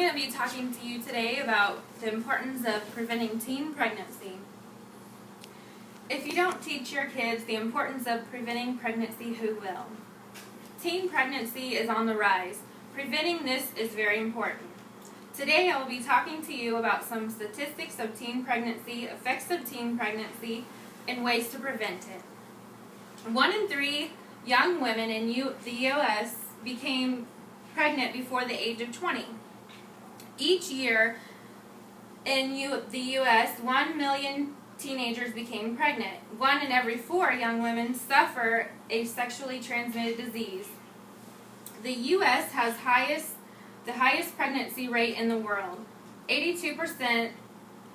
going to be talking to you today about the importance of preventing teen pregnancy. If you don't teach your kids the importance of preventing pregnancy, who will? Teen pregnancy is on the rise. Preventing this is very important. Today I will be talking to you about some statistics of teen pregnancy, effects of teen pregnancy, and ways to prevent it. 1 in 3 young women in the U.S. became pregnant before the age of 20. Each year in the U.S., 1 million teenagers became pregnant. 1 in every 4 young women suffer a sexually transmitted disease. The U.S. has the highest pregnancy rate in the world. 82%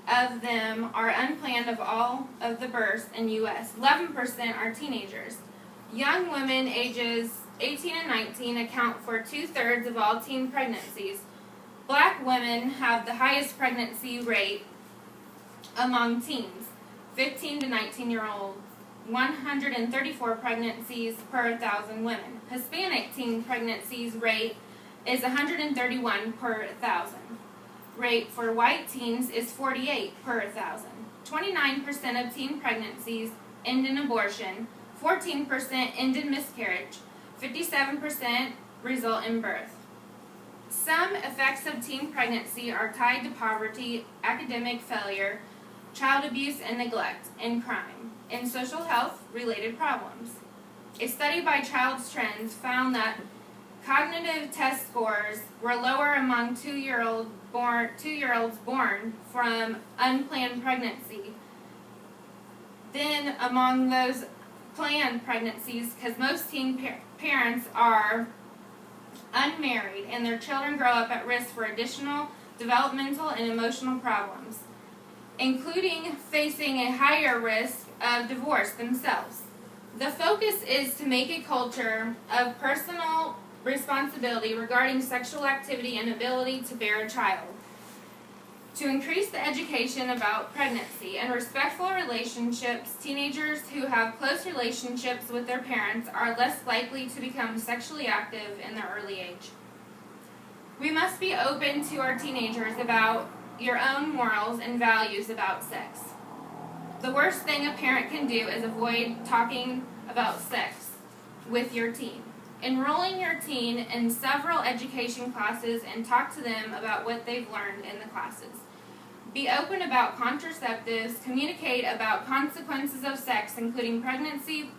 of them are unplanned of all of the births in U.S. 11% are teenagers. Young women ages 18 and 19 account for 2/3 of all teen pregnancies. Black women have the highest pregnancy rate among teens, 15 to 19-year-olds, 134 pregnancies per 1,000 women. Hispanic teen pregnancies rate is 131 per 1,000. Rate for white teens is 48 per 1,000. 29% of teen pregnancies end in abortion, 14% end in miscarriage, 57% result in birth. Some effects of teen pregnancy are tied to poverty, academic failure, child abuse and neglect, and crime, and social health-related problems. A study by Child's Trends found that cognitive test scores were lower among 2-year-olds born from unplanned pregnancy than among those planned pregnancies, because most teen parents are unmarried and their children grow up at risk for additional developmental and emotional problems, including facing a higher risk of divorce themselves. The focus is to make a culture of personal responsibility regarding sexual activity and ability to bear a child. To increase the education about pregnancy and respectful relationships, teenagers who have close relationships with their parents are less likely to become sexually active in their early age. We must be open to our teenagers about your own morals and values about sex. The worst thing a parent can do is avoid talking about sex with your teen. Enrolling your teen in several education classes and talk to them about what they've learned in the classes. Be open about contraceptives, communicate about consequences of sex, including pregnancy,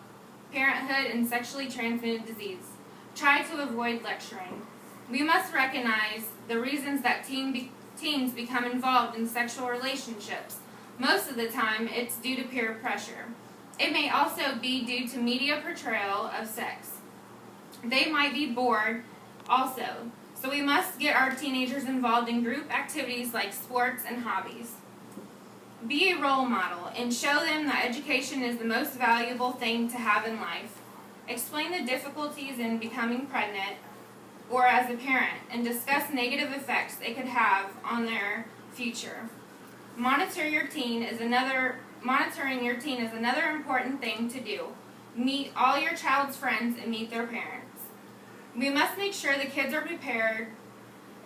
parenthood, and sexually transmitted disease. Try to avoid lecturing. We must recognize the reasons that teens become involved in sexual relationships. Most of the time, it's due to peer pressure. It may also be due to media portrayal of sex. They might be bored also, so we must get our teenagers involved in group activities like sports and hobbies. Be a role model and show them that education is the most valuable thing to have in life. Explain the difficulties in becoming pregnant or as a parent and discuss negative effects it could have on their future. Monitoring your teen is another important thing to do. Meet all your child's friends and meet their parents. We must make sure the kids are prepared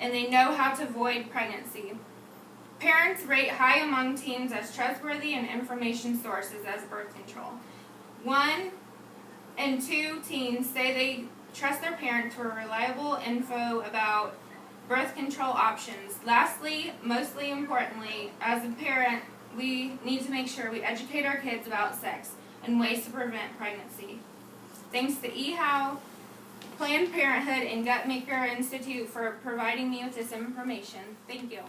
and they know how to avoid pregnancy. Parents rate high among teens as trustworthy and information sources as birth control. 1 in 2 teens say they trust their parents for reliable info about birth control options. Lastly, mostly importantly, as a parent, we need to make sure we educate our kids about sex and ways to prevent pregnancy. Thanks to EHOW, Planned Parenthood, and Guttmaker Institute for providing me with this information. Thank you.